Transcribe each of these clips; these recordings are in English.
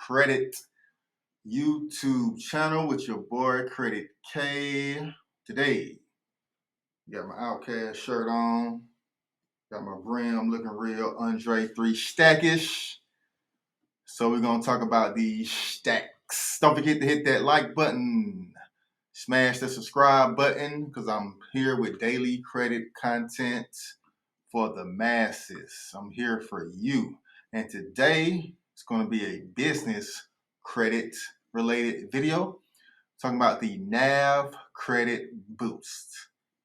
Credit YouTube channel with your boy Credit K. Today, got my Outcast shirt on, got my brim looking real Andre 3 stackish. So we're gonna talk about these stacks. Don't forget to hit that like button, smash the subscribe button, because I'm here with daily credit content for the masses. I'm here for you. And today it's going to be a business credit related video talking about the NAV Credit Boost.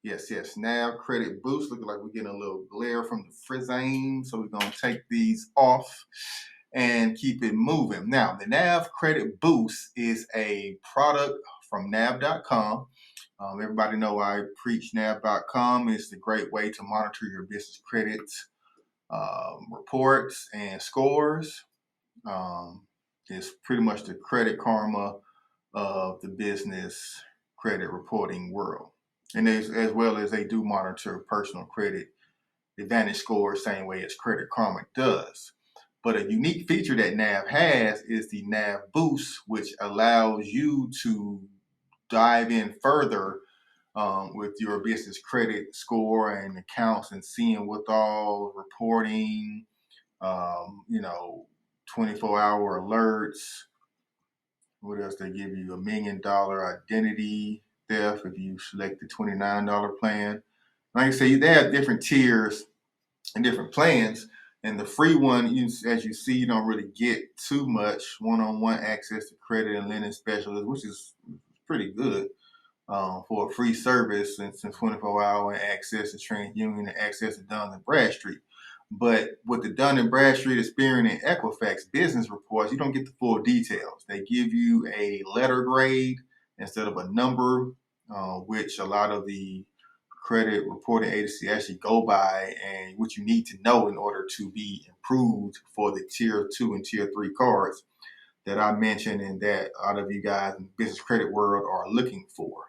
Yes, NAV Credit Boost. Looking like we're getting a little glare from the frizzane, so we're going to take these off and keep it moving. Now, the NAV Credit Boost is a product from nav.com. Everybody know I preach nav.com. It's a great way to monitor your business credit reports and scores. It's pretty much the Credit Karma of the business credit reporting world. And as well as they do monitor personal credit advantage scores, same way as Credit Karma does. But a unique feature that NAV has is the NAV Boost, which allows you to dive in further with your business credit score and accounts and seeing withall reporting, 24-hour alerts. What else? They give you $1 million identity theft if you select the $29 plan. Like I say, they have different tiers and different plans. And the free one, as you see, you don't really get too much one-on-one access to credit and lending specialists, which is pretty good for a free service and some 24-hour access to TransUnion and access to Dun & Bradstreet. But with the Dun & Bradstreet, Experian, and Equifax business reports, you don't get the full details. They give you a letter grade instead of a number, which a lot of the credit reporting agencies actually go by, and what you need to know in order to be approved for the tier 2 and tier 3 cards that I mentioned and that a lot of you guys in the business credit world are looking for.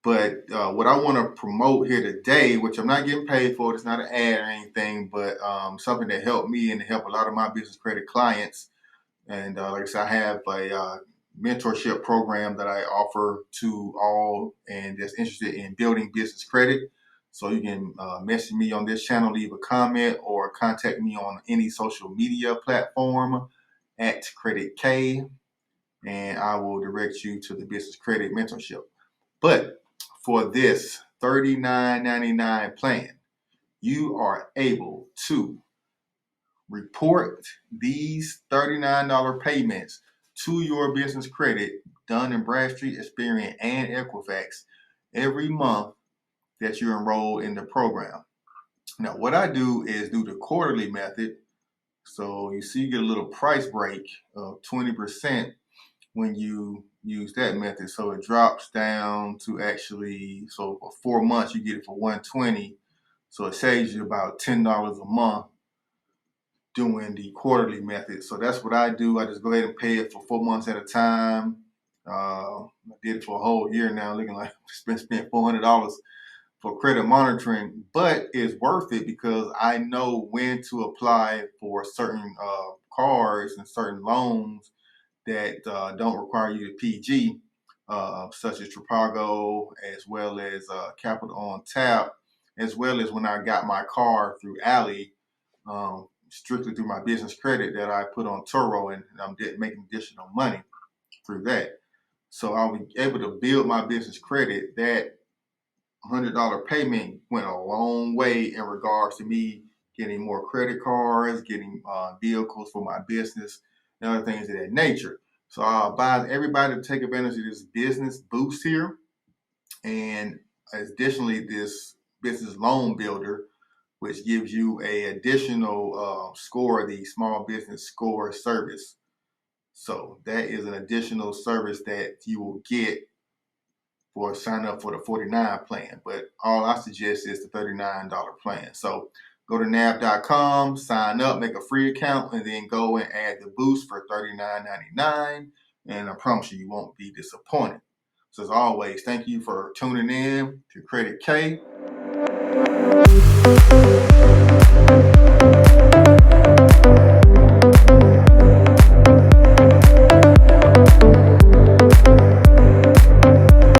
But what I want to promote here today, which I'm not getting paid for, it's not an ad or anything, but something that helped me and to help a lot of my business credit clients. And like I said, I have a mentorship program that I offer to all and that's interested in building business credit. So you can message me on this channel, leave a comment, or contact me on any social media platform at Credit K, and I will direct you to the business credit mentorship. But for this $39.99 plan, you are able to report these $39 payments to your business credit, Dun & Bradstreet, Experian, and Equifax every month that you enroll in the program. Now, what I do is do the quarterly method. So you see, you get a little price break of 20% when you use that method. So it drops down to actually, so for 4 months you get it for $120. So it saves you about $10 a month doing the quarterly method. So that's what I do. I just go ahead and pay it for 4 months at a time. I did it for a whole year now, looking like I spent $400 for credit monitoring, but it's worth it because I know when to apply for certain cards and certain loans that don't require you to PG, such as Tripago, as well as Capital on Tap, as well as when I got my car through Alley, strictly through my business credit that I put on Turo, and I'm making additional money through that. So I'll be able to build my business credit. That $100 payment went a long way in regards to me getting more credit cards, getting vehicles for my business, and other things of that nature. So I advise everybody to take advantage of this business boost here. And additionally, this business loan builder, which gives you a additional score, the small business score service. So that is an additional service that you will get for sign up for the 49 plan. But all I suggest is the $39 plan. So go to nav.com, sign up, make a free account, and then go and add the boost for $39.99. And I promise you, you won't be disappointed. So as always, thank you for tuning in to Credit K.